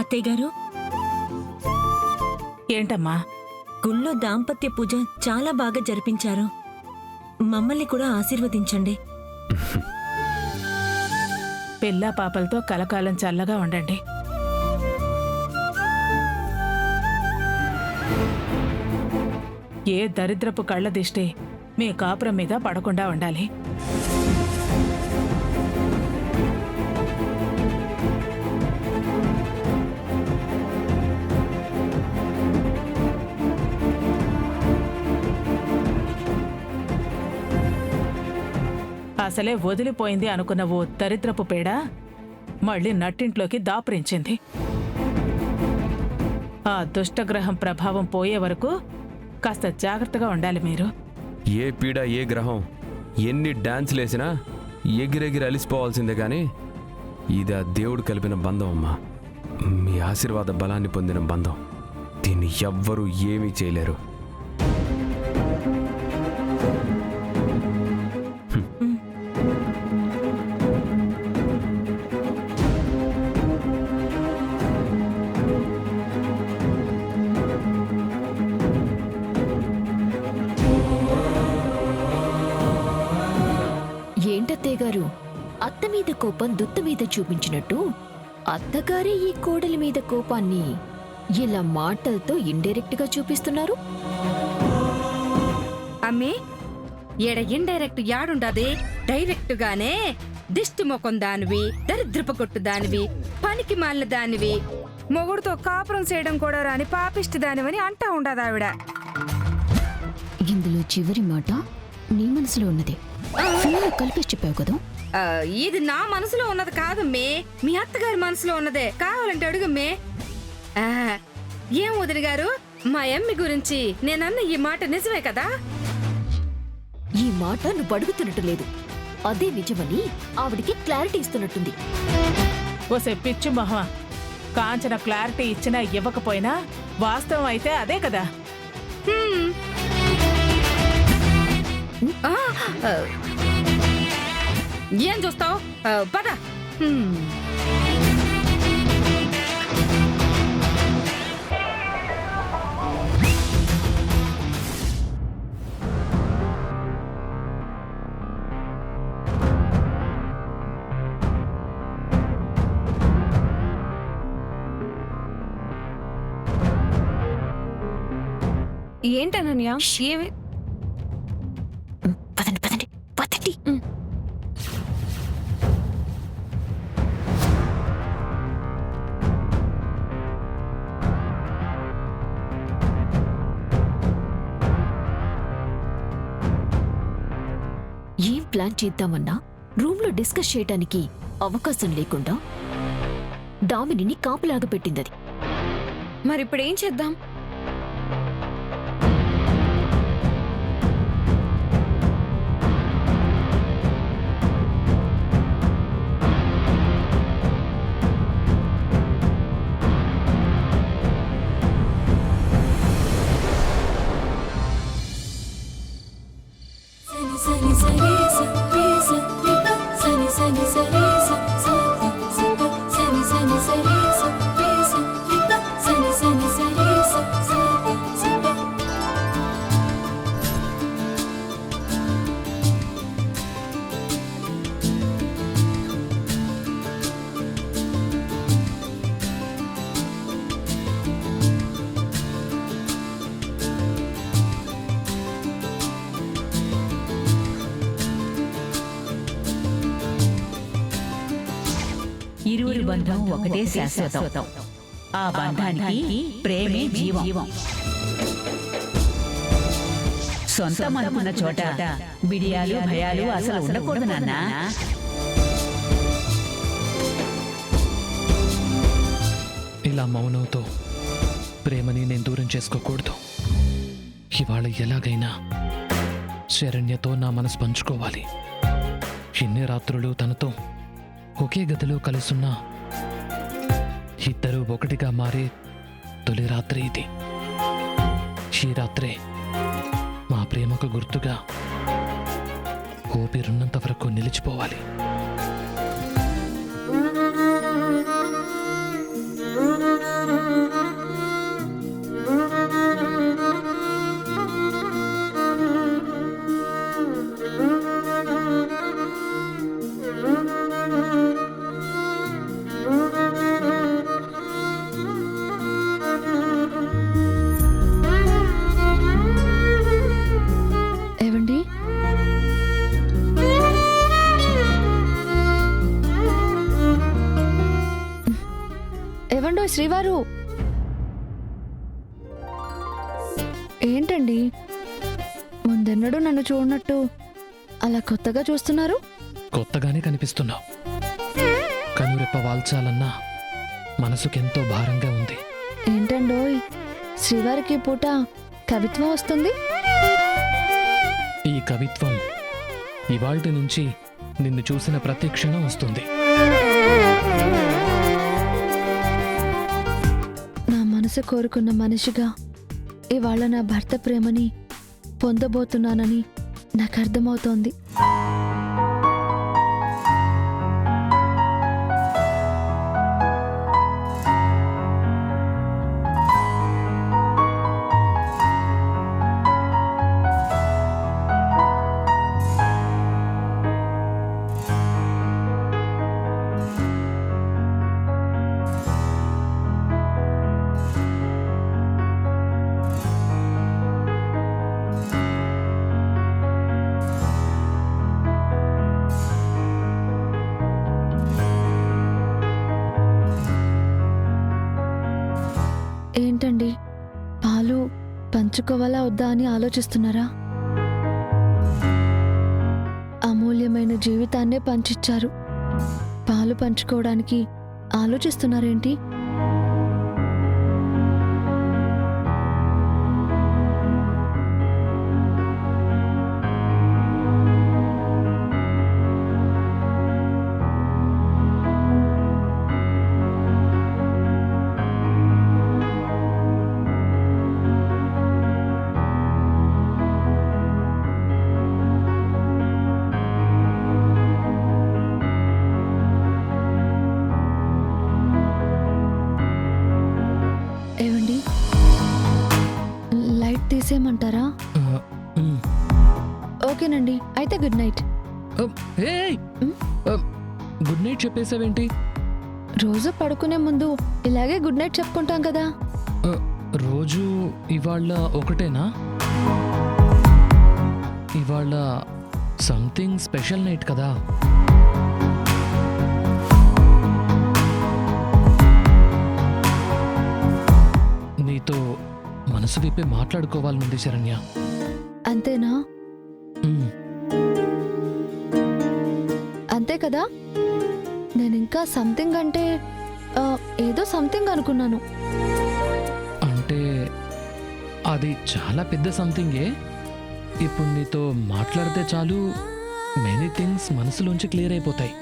అత్తయ్య గారు, ఏంటమ్మా? గుళ్ళో దాంపత్య పూజ చాలా బాగా జరిపించారు. మమ్మల్ని కూడా ఆశీర్వదించండి. పిల్లా పాపలతో కలకాలం చల్లగా ఉండండి. ఏ దరిద్రపు కళ్ళ దిష్టి మీ కాపురం మీద పడకుండా ఉండాలి. అసలే వదిలిపోయింది అనుకున్న ఓ దరిద్రపు పేడ మళ్ళీ నట్టింట్లోకి దాపురించింది. ఆ దుష్టగ్రహం ప్రభావం పోయే వరకు కాస్త జాగ్రత్తగా ఉండాలి మీరు. ఏ పీడ ఏ గ్రహం ఎన్ని డాన్సులేసినా ఎగిరెగిరి అలిసిపోవాల్సిందే కానీ ఇది ఆ దేవుడు కలిపిన బంధం అమ్మా. మీ ఆశీర్వాద బలాన్ని పొందిన బంధం. దీన్ని ఎవ్వరూ ఏమీ చేయలేరు. ఏంటత్తయ్య గారు, అత్త మీద కోపం దుత్త మీద చూపించినట్టు అత్తగారే ఈ కోడలి మీద కోపాన్ని ఇలా మాటలతో ఇండైరెక్ట్ గా చూపిస్తున్నారు? అమ్మే, ఏడ ఇండైరెక్ట్ యాడుండది? డైరెక్ట్ గానే దిష్టి మొఖం దానివి, దరిద్రపు కొట్టు దానివి, పనికి మాలిన దానివి, మొగుడుతో కాపురం చేయడం కూడా రాని పాపిష్టి దానివని అంటా ఉండదు ఆవిడ. ఇందులో చివరి మాట నీ మనసులో ఉన్నదే. కలిపేసి చెప్పావు కదా. ఇది నా మనసులో ఉన్నది కాదమ్మే, మీ అత్తగారి మనసులో ఉన్నదే. కావాలంటే అడుగమ్మే. ఏం వదిన గారు, మా అమ్మి గురించి నేనన్న ఈ మాట నిజమే కదా? ఈ మాట నువ్వు అడుగుతున్నట్టు లేదు, అదే నిజమని ఆవిడికి క్లారిటీ ఇస్తున్నట్టుంది. ఓసే పిచ్చు మహా, కాంచన క్లారిటీ ఇచ్చినా ఇవ్వకపోయినా వాస్తవం అయితే అదే కదా. ఏం చూస్తావు? పద. ఏంటనన్యా? ఏమి? పదండి పదండి పదండి. ఏం ప్లాన్ చేద్దామన్నా రూమ్ లో డిస్కస్ చేయడానికి అవకాశం లేకుండా దామినిని కాపులాగా పెట్టిందది. మరిప్పుడేం చేద్దాం? ఇరువురి బంధం ఒకటే శాశ్వతం. ఆ బంధానికి ప్రేమే జీవం. సొంతం అనుకున్న చోట బిడియాలు భయాలు అసలు ఉండకూడదు నాన్న. ఇలా మౌనంతో ప్రేమని నేను దూరం చేసుకోకూడదు. ఇవాళ ఎలాగైనా శరణ్యతో నా మనసు పంచుకోవాలి. ఎన్ని రాత్రులు తనతో ఒకే గదిలో కలుసున్నా ఇద్దరూ ఒకటిగా మారే తొలి రాత్రి ఇది. ఈ రాత్రే మా ప్రేమకు గుర్తుగా ఊపిరున్నంత వరకు నిలిచిపోవాలి. ఏవండో శ్రీవారు, ఏంటండి ముందెన్నడూ నన్ను చూడనట్టు అలా కొత్తగా చూస్తున్నారు? కొత్తగానే కనిపిస్తున్నావు. కనురెప్ప వాల్చాలన్నా మనసుకెంతో భారంగా ఉంది. ఏంటండోయ్ శ్రీవారికి ఈ పూట కవిత్వం వస్తుంది? ఈ కవిత్వం ఇవాల్టి నుంచి నిన్ను చూసిన ప్రతి క్షణం వస్తుంది. నా మనసు కోరుకున్న మనిషిగా ఇవాళ నా భర్త ప్రేమని పొందబోతున్నానని నాకు అర్థమవుతోంది. ఏంటండి పాలు పంచుకోవాలా వద్దా అని ఆలోచిస్తున్నారా? అమూల్యమైన జీవితాన్నే పంచిచ్చారు, పాలు పంచుకోవడానికి ఆలోచిస్తున్నారేంటి? ఏవండి లైట్ తీసేయమంటారా? ఓకేనండి, అయితే గుడ్ నైట్. గుడ్ నైట్ చెప్పేసావేంటి? రోజు పడుకునే ముందు ఇలాగే గుడ్ నైట్ చెప్పుకుంటాం కదా. రోజు ఇవాళ ఒకటేనా? ఇవాళ సంథింగ్ స్పెషల్ నైట్ కదా. నీతో మనసు విప్పి మాట్లాడుకోవాలనుంది శరణ్య. అంతేనా? అంతే కదా. నేను ఇంకా సంథింగ్ అంటే ఏదో సంథింగ్ అనుకున్నాను. అంటే అది చాలా పెద్ద సంథింగే. ఇప్పుడు నీతో మాట్లాడితే చాలు మెనీ థింగ్స్ మనసులోంచి క్లియర్ అయిపోతాయి.